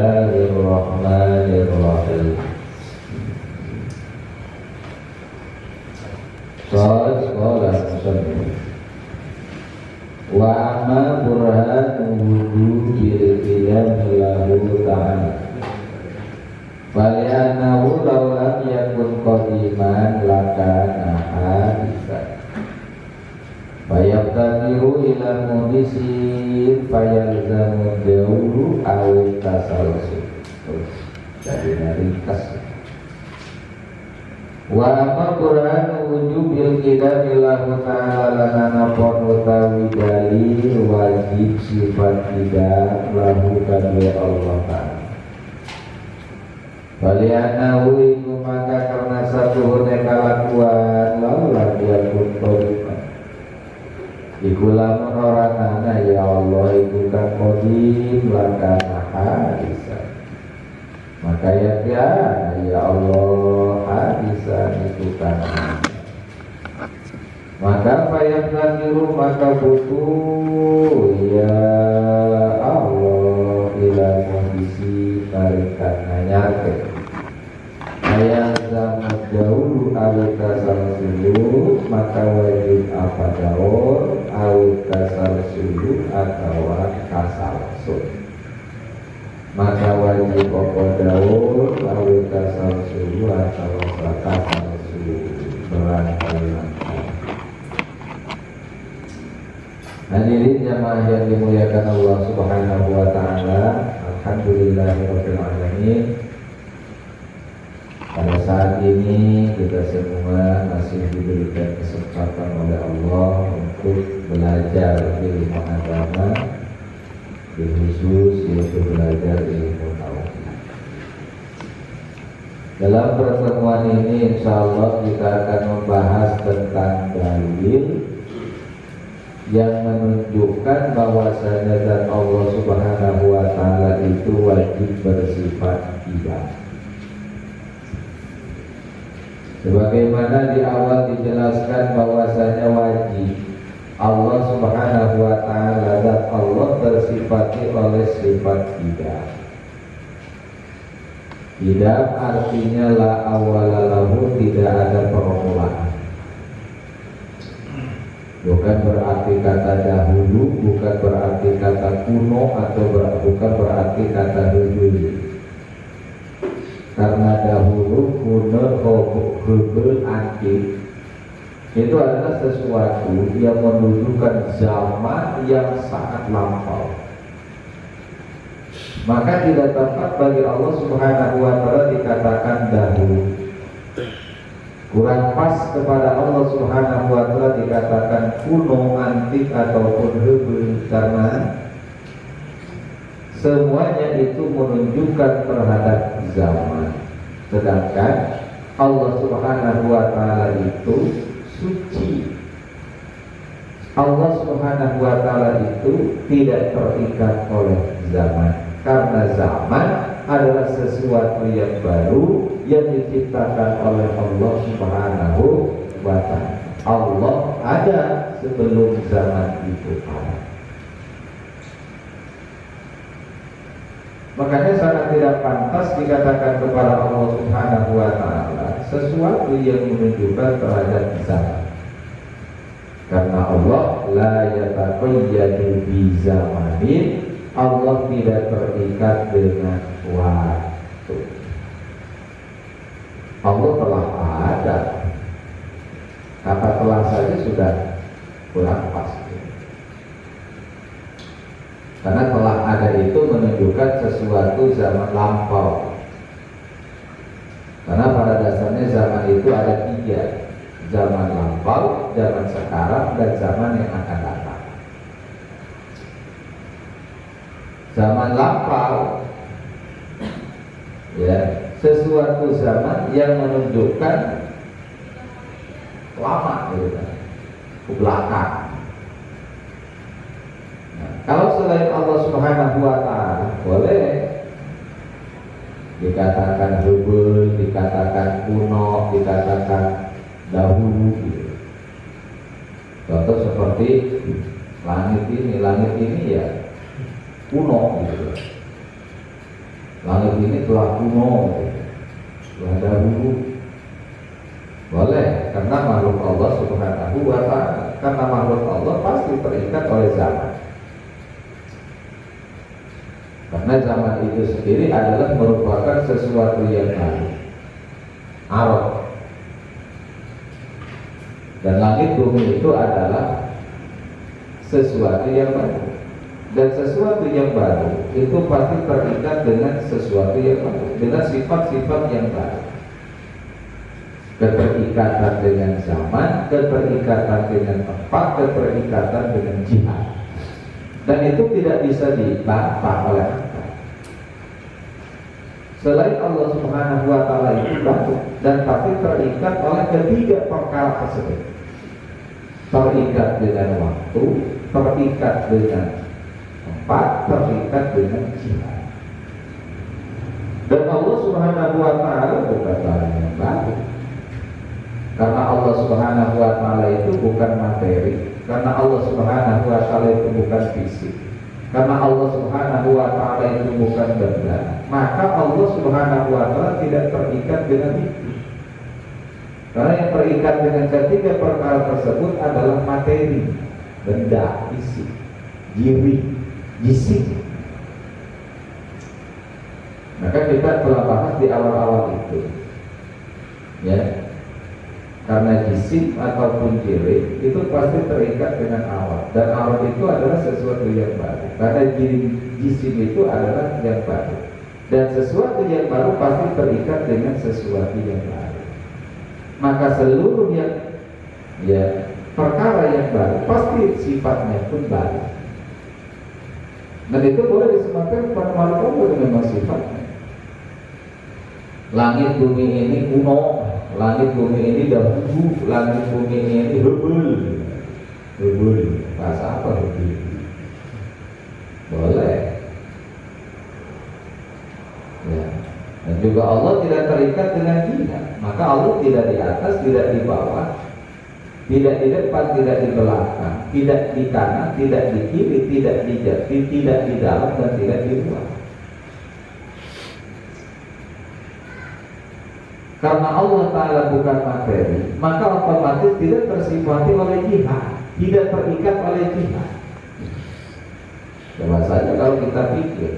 Bismillahirrahmanirrahim. Qala musannif wa amma burhanu wujubil qiyam lahu ta'ala fali'annahu law lam yakun qadiman lakana hadisan fayabtadiru ila mudisin fayalzamu dawru awil tasalsul. Jadi ringkas. Wa amma Qur'an wujubil qidami lahu ta'ala lana pon utawi dalil wajib sifat qidam lahu kadwe Allah ta'ala. Wali'anahu iku maka karena satu kalakuan laulah dia pun qadiman iku lamun orang ana ya Allah iku kan qadim lakana hadisan maka ya Allah hadisan itu kan maka fayaqdiru maka butuh ya Allah ila kondisi tarikan nanyake ayat zaman jauh awit kasar suluh maka wajib apa daur awit kasar suluh atau kasar suluh maka wajib apa daur awit kasar suluh atau kasar suluh berangkai-rangkai. Hadirin jamaah yang dimuliakan Allah Subhanahu wa taala, alhamdulillahirabbil alamin. Pada saat ini kita semua masih diberikan kesempatan oleh Allah untuk belajar ilmu agama, khusus yaitu belajar ilmu tauhid. Dalam pertemuan ini insya Allah kita akan membahas tentang dalil yang menunjukkan bahwasanya zat Allah Subhanahu wa taala itu wajib bersifat ibadah. Sebagaimana di awal dijelaskan bahwasanya wajib Allah Subhanahu wa taala zat Allah bersifati oleh sifat idam. Idam artinya la awwala lahu, tidak ada permulaan. Bukan berarti kata dahulu, bukan berarti kata kuno, atau bukan berarti kata dulu. Karena dahulu, kuno, hubul, antik itu adalah sesuatu yang menunjukkan zaman yang sangat lampau. Maka tidak tepat bagi Allah Subhanahu wa taala dikatakan dahulu. Kurang pas kepada Allah Subhanahu wa taala dikatakan kuno, antik ataupun hubul, karena semuanya itu menunjukkan terhadap zaman. Sedangkan Allah Subhanahu wa taala itu suci. Allah Subhanahu wa taala itu tidak terikat oleh zaman, karena zaman adalah sesuatu yang baru yang diciptakan oleh Allah Subhanahu wa taala. Allah ada sebelum zaman itu ada. Makanya sangat tidak pantas dikatakan kepada Allah Subhanahu wa taala sesuatu yang menunjukkan terhadap zaman. Karena Allah la yataqayyadu bi zamanin, Allah tidak terikat dengan waktu. Allah telah ada. Kata telah saja sudah kurang pas. Karena telah ada itu menunjukkan sesuatu zaman lampau. Karena pada dasarnya zaman itu ada tiga: zaman lampau, zaman sekarang, dan zaman yang akan datang. Zaman lampau, ya, sesuatu zaman yang menunjukkan lama, gitu, ke belakang. Kalau selain Allah Subhanahu wa taala boleh dikatakan hubul, dikatakan kuno, dikatakan dahulu gitu. Contoh seperti langit ini ya kuno gitu. Langit ini telah kuno, telah dahulu. Boleh, karena makhluk Allah Subhanahu wa ta'ala. Karena makhluk Allah pasti terikat oleh zaman. Karena zaman itu sendiri adalah merupakan sesuatu yang baru, arad. Dan langit bumi itu adalah sesuatu yang baru. Dan sesuatu yang baru itu pasti terikat dengan sesuatu yang baru, dengan sifat-sifat yang baru. Keterikatan dengan zaman, keterikatan dengan tempat, keterikatan dengan jihad. Dan itu tidak bisa dibantah oleh akal. Selain Allah Subhanahu wa ta'ala itu baru dan pasti terikat oleh ketiga perkara tersebut. Terikat dengan waktu, terikat dengan tempat, terikat dengan jihad. Dan Allah Subhanahu wa ta'ala bukan barang yang baru. Karena Allah Subhanahu wa ta'ala itu bukan materi, karena Allah Subhanahu wa ta'ala itu bukan fisik, karena Allah Subhanahu wa ta'ala itu bukan benda, maka Allah Subhanahu wa ta'ala tidak terikat dengan itu. Karena yang terikat dengan ketiga perkara tersebut adalah materi, benda, fisik, diri, jisik. Maka kita telah bahas di awal-awal itu, ya. Karena jisim ataupun diri itu pasti terikat dengan awal, dan awal itu adalah sesuatu yang baru. Karena jisim itu adalah yang baru, dan sesuatu yang baru pasti terikat dengan sesuatu yang baru. Maka seluruh yang perkara yang baru pasti sifatnya pun baru. Dan itu boleh disematkan pada makhluk Allah dengan sifatnya. Langit bumi ini kuno, langit bumi ini dahulu, langit bumi ini hebul. Bahasa apa hebul? Boleh. Ya. Dan juga Allah tidak terikat dengan jihad. Maka Allah tidak di atas, tidak di bawah, tidak di depan, tidak di belakang, tidak di kanan, tidak di kiri, tidak di jati, tidak di dalam, dan tidak di luar. Karena Allah Ta'ala bukan materi, maka otomatis tidak tersifati oleh jihad, tidak terikat oleh jihad. Coba saja kalau kita pikir,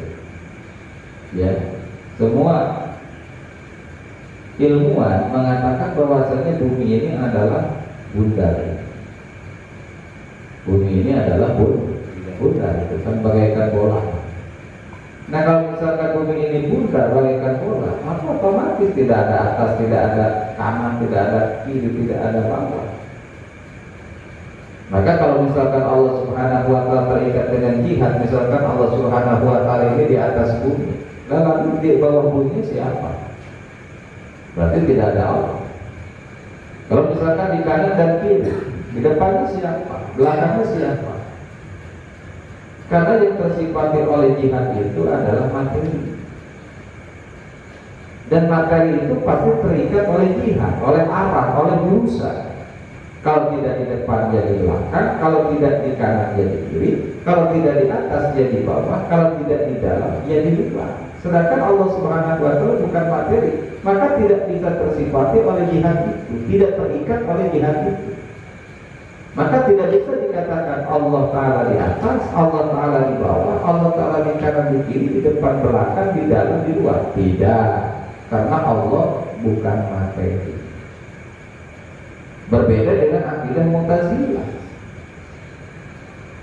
ya, semua ilmuwan mengatakan bahwasanya bumi ini adalah bundar. Bumi ini adalah bundar, itu kan bagaikan bola. Nah, kalau misalkan bumi ini bundar bagaikan bola, maka otomatis tidak ada atas, tidak ada kanan, tidak ada kiri, tidak ada bawah. Maka kalau misalkan Allah Subhanahu wa ta'ala terikat dengan jihad, misalkan Allah Subhanahu wa ta'ala ini di atas bumi, lalu di bawah bumi siapa? Berarti tidak ada Allah. Kalau misalkan di kanan dan kiri, di depannya siapa? Belakangnya siapa? Karena yang tersifati oleh jihad itu adalah materi. Dan materi itu pasti terikat oleh jihad, oleh arah, oleh jurusan. Kalau tidak di depan jadi belakang, kalau tidak di kanan jadi kiri, kalau tidak di atas jadi bawah, kalau tidak di dalam jadi luar. Sedangkan Allah Subhanahu wa ta'ala bukan materi, maka tidak bisa tersifati oleh jihad itu, tidak terikat oleh jihad itu. Maka tidak bisa dikatakan Allah Ta'ala di atas, Allah Ta'ala di bawah, Allah Ta'ala di kanan, di kiri, di depan, belakang, di dalam, di luar. Tidak, karena Allah bukan materi. Berbeda dengan akidah Mu'tazilah.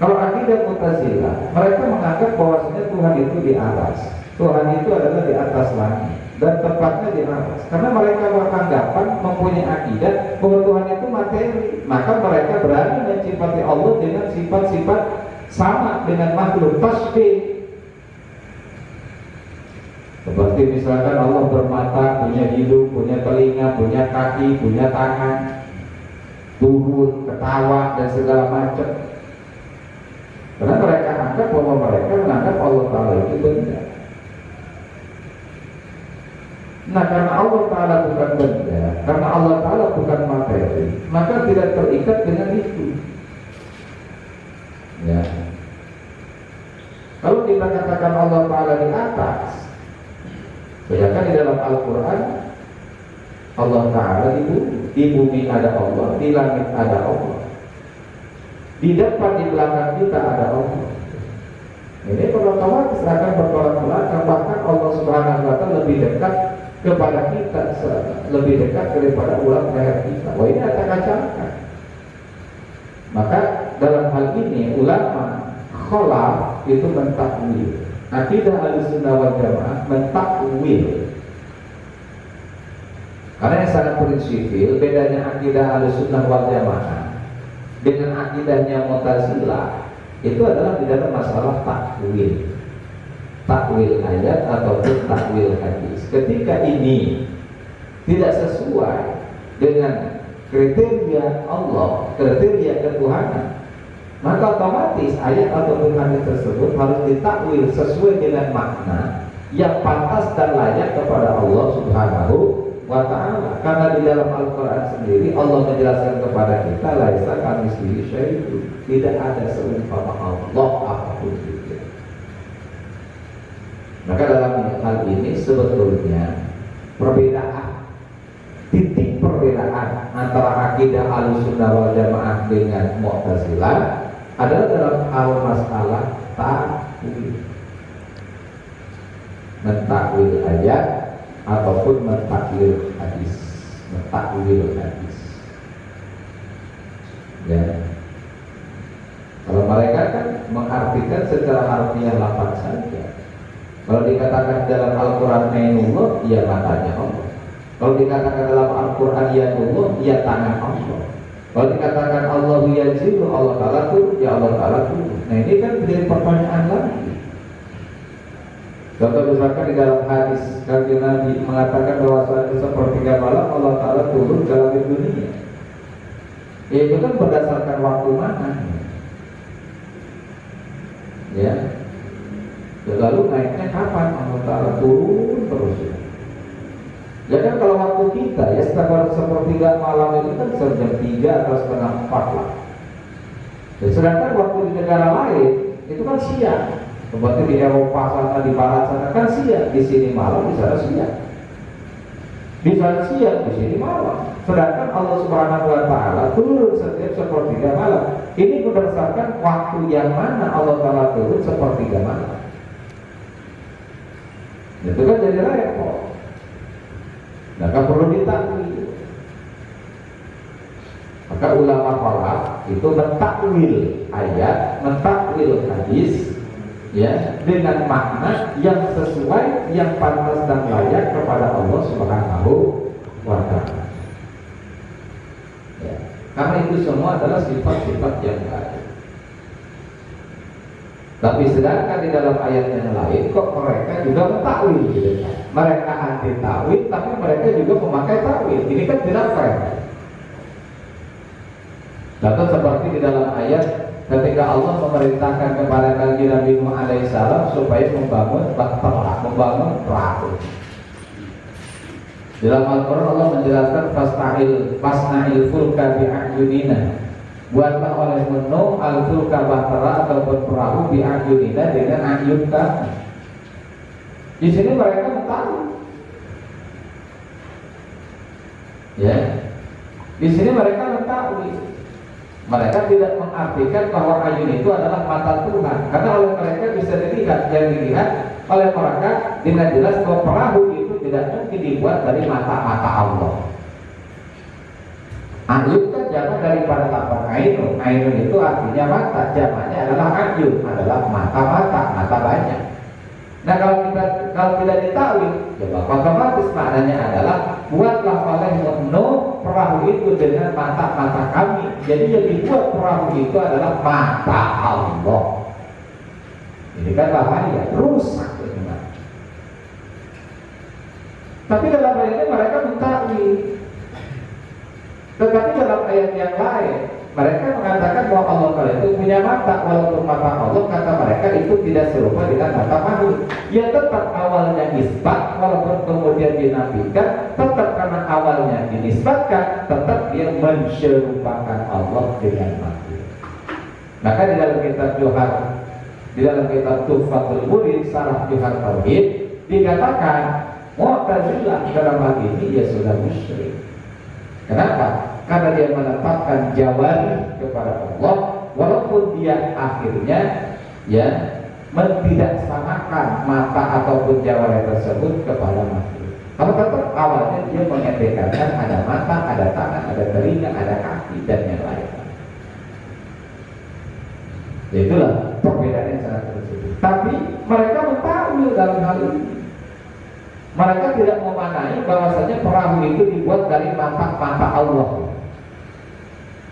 Kalau akidah Mu'tazilah, mereka menganggap bahwasanya Tuhan itu di atas, Tuhan itu adalah di atas langit, dan tepatnya di atas. Karena mereka beranggapan, mempunyai akidah bahwa Tuhan itu materi, maka mereka berani mencipati Allah dengan sifat-sifat sama dengan makhluk, tasbih. Seperti misalkan Allah bermata, punya hidung, punya telinga, punya kaki, punya tangan, turun, ketawa, dan segala macam. Karena mereka anggap bahwa mereka menganggap Allah Ta'ala itu benda. Nah, karena Allah Ta'ala bukan benda, karena Allah Ta'ala bukan materi, maka tidak terikat dengan itu. Ya. Kalau kita katakan Allah Ta'ala di atas, Bayangkan di dalam Al-Quran Allah Ta'ala di bumi ada Allah, di langit ada Allah, di depan di belakang kita ada Allah. Ini otomatis akan bertolak belakang. Bahkan Allah Subhanahu wa Ta'ala lebih dekat kepada kita, lebih dekat daripada ulang leher kita. Wah, ini acak-acakan. Maka dalam hal ini ulama kholaf itu mentakwil. Akidah Ahlussunnah wal Jamaah mentakwil. Karena yang sangat prinsipil bedanya akidah Ahlussunnah wal Jamaah dengan akidahnya Mu'tazilah itu adalah di dalam masalah takwil. Takwil ayat ataupun takwil hadis. Ketika ini tidak sesuai dengan kriteria Allah, kriteria ketuhanan, maka otomatis ayat ataupun hadis tersebut harus ditakwil sesuai dengan makna yang pantas dan layak kepada Allah Subhanahu wa Ta'ala. Karena di dalam Al-Quran sendiri Allah menjelaskan kepada kita laisa kamitslihi syai'un, tidak ada seumpama Allah apapun itu. Maka dalam hal ini sebetulnya perbedaan, titik perbedaan antara akidah Ahlussunnah wal Jamaah dengan Mu'tazilah adalah dalam hal masalah takwil, mentakwil ayat ataupun mentakwil hadis, mentakwil hadis. Ya, kalau mereka kan mengartikan secara harfiah lafaz saja. Kalau dikatakan dalam Al-Quran Ainullah, ya matanya Allah. Kalau dikatakan dalam Al-Quran Yadullah, ya tangan Allah. Kalau dikatakan Allahu yajibu, Allah Ta'ala turun, ya Allah Ta'ala turun. Nah ini kan menjadi pertanyaan lagi. Contoh misalkan di dalam hadis Kanjeng Nabi mengatakan bahwasanya sepertiga malam Allah Ta'ala turun ke langit dunia. Ya itu kan berdasarkan waktu mana? Ya. Lalu naiknya kapan? Allah Ta'ala turun terus. Ya kan kalau waktu kita ya sepertiga malam itu kan jam 3 atau setengah 4 lah. Dan sedangkan waktu di negara lain itu kan siang. Seperti di Eropa sana, di Barat sana kan siang. Di sini malam, di sana siang. Di sana siang, di sini malam. Sedangkan Allah Subhanahu wa Ta'ala turun setiap sepertiga malam. Ini berdasarkan waktu yang mana Allah Ta'ala turun sepertiga malam. Itu kan jadi repot. Maka perlu ditakwil. Maka ulama kholaf itu mentakwil ayat, mentakwil hadis, ya, dengan makna yang sesuai, yang pantas dan layak kepada Allah Subhanahu wa Ta'ala. Ya. Karena itu semua adalah sifat-sifat yang baik. Tapi sedangkan di dalam ayat yang lain kok mereka juga mentakwil gitu. Mereka anti takwil tapi mereka juga memakai takwil. Ini kan tidak fair. Contoh seperti di dalam ayat ketika Allah memerintahkan kepada Nabi Nuh alaihissalam supaya membangun bahtera, membangun perahu. Dalam Al-Quran Allah menjelaskan fasna'il fulka bi'ayunina. Buatlah oleh Nuh al-fulka bahtera ataupun perahu bi'ayunina dengan ayun kami. Di sini mereka mentakwil. Ya. Di sini mereka mentakwil. Mereka tidak mengartikan bahwa ayun itu adalah mata Tuhan. Karena oleh mereka bisa dilihat, yang dilihat oleh mereka dengan jelas bahwa perahu itu tidak mungkin dibuat dari mata-mata Allah. Ayun kan jamak daripada lafaz ainun. Ainun itu artinya mata, jamaknya adalah ayun, adalah mata-mata, mata banyak. Nah kalau tidak ditakwil, ya otomatis maknanya adalah buatlah oleh Nuh perahu itu dengan mata-mata kami. Jadi yang dibuat perahu itu adalah mata Allah. Ini kan bahaya, rusak ini. Tapi dalam ayat ini mereka mentakwil. Tetapi dalam ayat yang lain mereka mengatakan bahwa Allah Ta'ala itu punya mata. Walaupun mata Allah kata mereka itu tidak serupa dengan mata makhluk. Ya tetap awalnya isbat, walaupun kemudian dinafikan, tetap karena awalnya dinisbatkan, tetap dia menyerupakan Allah dengan makhluk. Maka di dalam kitab Johar, di dalam kitab Tuhfatul Murid Sarah Johar Tauhid dikatakan Mu'tazilah dalam hal ini ya sudah musyrik. Kenapa? Karena dia menetapkan jawari kepada Allah, walaupun dia akhirnya ya mentidaksanakan mata ataupun jawari tersebut kepada makhluk. Kalau tetap awalnya dia mengandaikan ada mata, ada tangan, ada telinga, ada kaki dan yang lain. Itulah perbedaan yang sangat tersebut. Tapi mereka mentakwil dalam hal ini. Mereka tidak memaknai bahwasanya perahu itu dibuat dari mata Allah.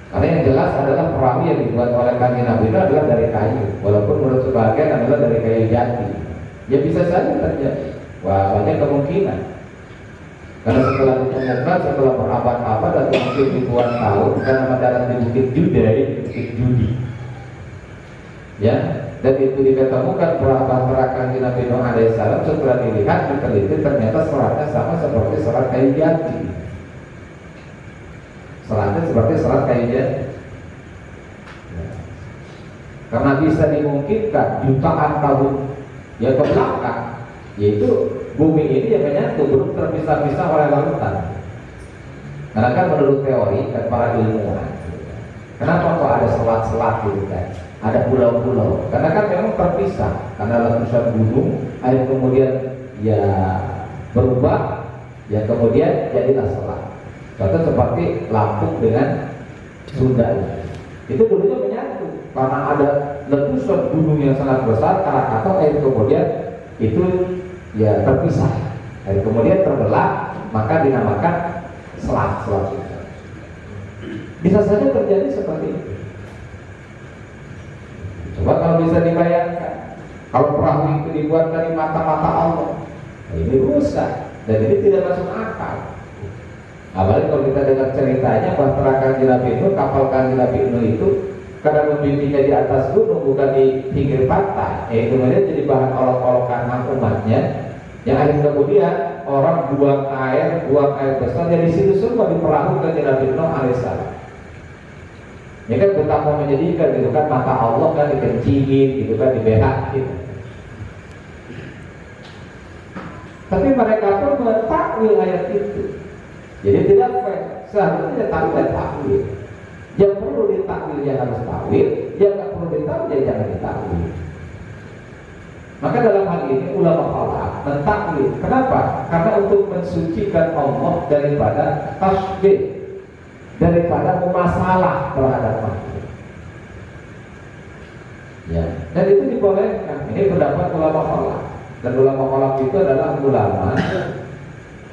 Karena yang jelas adalah perahu yang dibuat oleh Kanjeng Nabi itu adalah dari kayu, walaupun menurut sebagian adalah dari kayu jati. Ya bisa saja terjadi. Wah, banyak kemungkinan. Karena setelah ditemukan, setelah berabad-abad atau mungkin ribuan tahun, karena mendarat di Bukit Judai, Bukit Judi, ya, dan itu diketemukan antara Kanjeng Nabi Nuh alaihissalam. Setelah dilihat, diteliti, ternyata seratnya sama seperti serat kayu jati. Seratnya seperti serat kayu jati. Ya. Karena bisa dimungkinkan jutaan tahun ya ke belakang, yaitu bumi ini yang menyatu belum terpisah-pisah oleh lautan. Karena kan menurut teori dan para ilmuwan, kenapa kok ada selat-selat gitu kan? Ada pulau-pulau. Karena kan memang terpisah. Karena letusan gunung, air kemudian ya berubah, ya kemudian jadilah selat. Contoh seperti Lampung dengan Sunda itu dulunya menyatu. Karena ada letusan gunung yang sangat besar, atau air kemudian itu ya terpisah, dan kemudian terbelah, maka dinamakan selat-selat. Bisa saja terjadi seperti itu. Coba kalau bisa dibayangkan, kalau perahu itu dibuat dari mata-mata Allah, nah ini rusak dan ini tidak masuk akal. Apalagi kalau kita dengar ceritanya bahwa Kanjeng Nabi Nuh, kapal Kanjeng Nabi Nuh itu karena membimbingnya di atas gunung bukan di pinggir pantai, kemudian jadi bahan olok-olokan umatnya. Yang akhirnya kemudian orang buang air besar, jadi situ semua di perahu Kanjeng Nabi Nuh alaihissalam. Ini kan betapa menyedihkan gitu kan, mata Allah kan dikencingin gitu kan, dibehakin. Tapi mereka pun mentakwil ayat itu. Jadi tidak fair, seharusnya tidak takwil. Yang perlu ditakwil ya harus takwil, yang nggak perlu ditakwil ya jangan ditakwil. Maka dalam hal ini ulama falak mentakwil. Kenapa? Karena untuk mensucikan Allah daripada tasbih, daripada masalah terhadap makhluk. Ya, dan itu dibolehkan. Ini pendapat ulama falak. Dan ulama falak itu adalah ulama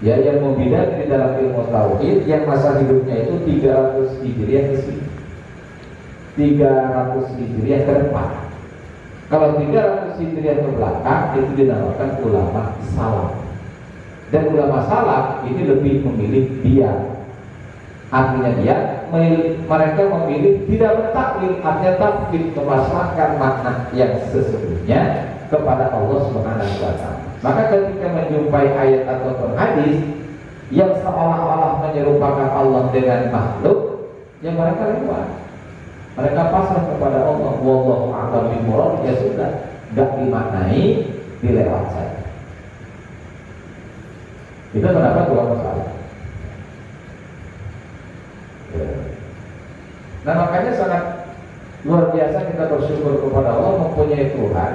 ya yang membidak di dalam ilmu tauhid yang masa hidupnya itu 300 Hijriah ke sini, 300 Hijriah ke depan. Kalau 300 Hijriah ke belakang itu dinamakan ulama salaf. Dan ulama salaf ini lebih memilih diam. Artinya dia mereka memilih tidak mentakwil, artinya tafwid, memasrahkan makna yang sesungguhnya kepada Allah Subhanahu wa taala. Maka ketika menjumpai ayat atau hadis yang seolah-olah menyerupakan Allah dengan makhluk, yang mereka lewat, mereka pasrah kepada Allah. Wallahu a'lam bishawab, ya sudah, enggak dimaknai, dilewat saja. Itu pendapat dua masalah. Nah makanya sangat luar biasa kita bersyukur kepada Allah mempunyai Tuhan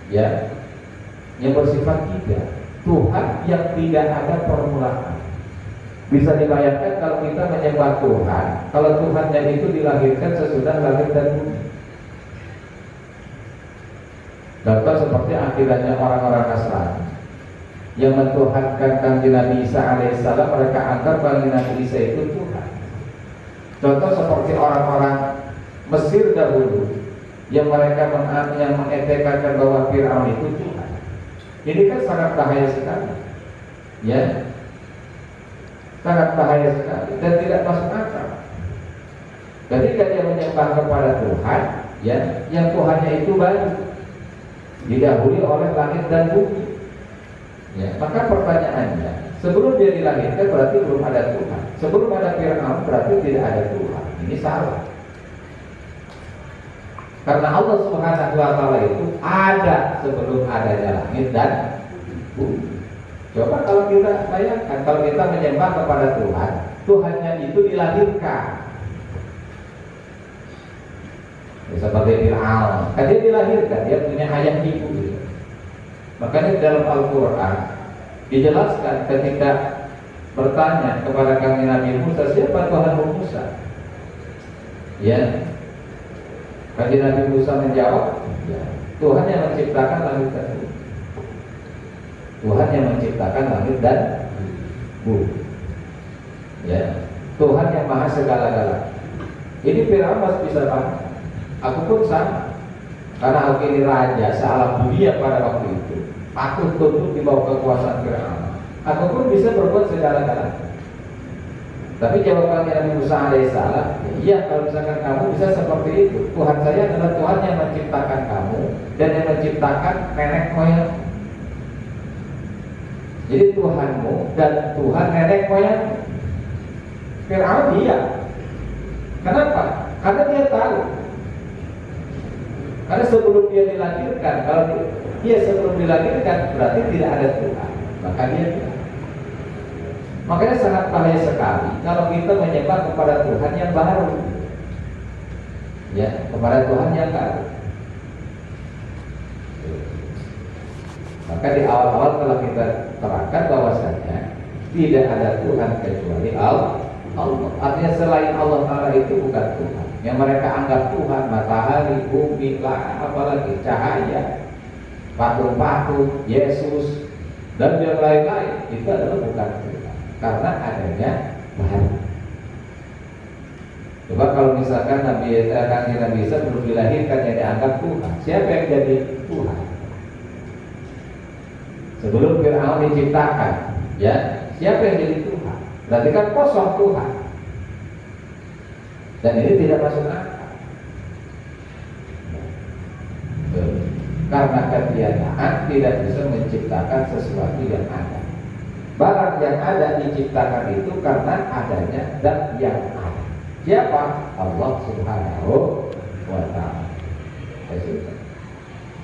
ya yang bersifat tiga, Tuhan yang tidak ada permulaan. Bisa dibayangkan kalau kita menyembah Tuhan, kalau Tuhannya itu dilahirkan sesudah langit dan bumi. Contoh seperti akidahnya orang-orang Nasrani yang mentuhankan Kanjeng Nabi Isa alaihissalam, mereka anggap Kanjeng Nabi Isa itu Tuhan. Contoh seperti orang-orang Mesir dahulu yang mereka mengetikkan bahwa Fir'aun itu Tuhan. Ini kan sangat bahaya sekali, ya, sangat bahaya sekali dan tidak masuk akal. Ketika dia menyembah kepada Tuhan, ya, yang Tuhannya itu baru didahului oleh langit dan bumi. Ya, maka pertanyaannya, sebelum dia dilahirkan berarti belum ada Tuhan. Sebelum ada Fir'aun berarti tidak ada Tuhan. Ini salah. Karena Allah Subhanahu wa taala itu ada sebelum adanya langit dan bumi. Coba kalau kita bayangkan, kalau kita menyembah kepada Tuhan, Tuhannya itu dilahirkan. Ya, seperti Fir'aun, kan dia dilahirkan, dia punya ayah ibu gitu. Makanya dalam Al-Quran dijelaskan ketika bertanya kepada kami Nabi Musa, siapa Tuhan Musa? Ya, Kaji Nabi Musa menjawab, ya, Tuhan yang menciptakan langit dan bumi. Tuhan yang menciptakan langit dan bumi. Ya, Tuhan yang maha segala-galanya. Ini Fir'aun masih bisa paham. Aku pun sama. Karena aku ini raja sealam dunia pada waktu itu. Aku tunduk di bawah kekuasaan Fir'aun. Aku pun bisa berbuat segala-galanya. Tapi jawabannya Nabi Musa alaihissalam, iya, kalau misalkan kamu bisa seperti itu, Tuhan saya adalah Tuhan yang menciptakan kamu dan yang menciptakan nenek moyang. Jadi Tuhanmu dan Tuhan nenek moyang. Fir'aun dia. Kenapa? Karena dia tahu. Karena sebelum dia dilahirkan, kalau dia sebelum dilahirkan berarti tidak ada Tuhan, maka dia tidak. Makanya sangat bahaya sekali kalau kita menyembah kepada Tuhan yang baru, ya, kepada Tuhan yang baru. Maka di awal-awal telah kita terangkan bahwasanya tidak ada Tuhan kecuali Allah. Artinya selain Allah Ta'ala itu bukan Tuhan. Yang mereka anggap Tuhan, matahari, bumi, apalagi cahaya, patung-patung, Yesus, dan yang lain-lain, itu adalah bukan Tuhan. Karena adanya bahan. Coba kalau misalkan Nabi Isa belum dilahirkan yang dianggap Tuhan, siapa yang jadi Tuhan? Sebelum Fir'aun diciptakan, ya, siapa yang jadi Tuhan? Berarti kan kosong Tuhan. Dan ini tidak masuk akal. Karena ketiadaan tidak bisa menciptakan sesuatu yang ada. Barang yang ada diciptakan itu karena adanya zat yang ada. Siapa? Allah Subhanahu wa Ta'ala.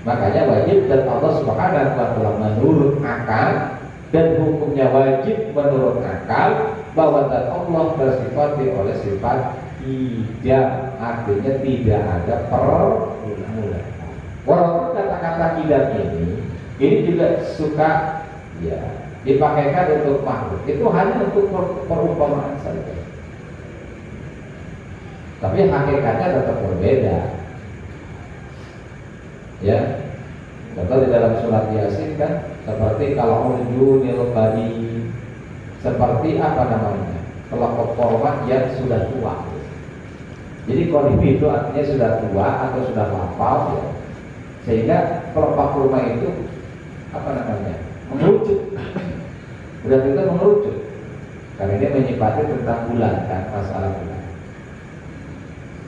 Makanya wajib dan Allah Subhanahu wa Ta'ala menurut akal, dan hukumnya wajib menurut akal bahwa zat Allah bersifat oleh sifat tidak, artinya tidak ada permulaan. Walaupun kata-kata tidak ini juga suka, ya, dipakaikan untuk makhluk, itu hanya untuk perumpamaan saja. Tapi hakikatnya tetap berbeda. Ya, contoh di dalam surat Yasin kan, seperti kalau urjunil badi, seperti apa namanya, kelompok korban yang sudah tua. Jadi kondisi itu artinya sudah tua atau sudah lapau, ya. Sehingga kelompok kurma itu apa namanya, mengerucut. Udah kita mengerucut karena dia menyifati tentang bulan kan, masalah bulan.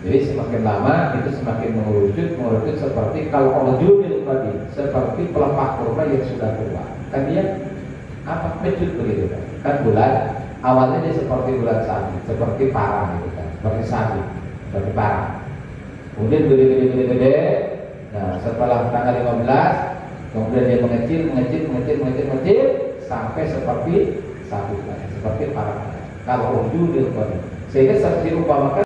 Jadi semakin lama itu semakin mengerucut seperti kalau urjunil badi, seperti pelepah kurma yang sudah tua. Kan dia apa, mecut begitu kan. Kan bulan awalnya dia seperti bulan sabit, seperti parang gitu kan, seperti sabit, seperti parang. Kemudian gede. Nah, setelah tanggal 15, kemudian dia mengecil sampai seperti sabit, seperti parang. Kalau urjunil badi, sehingga seperti umpamakan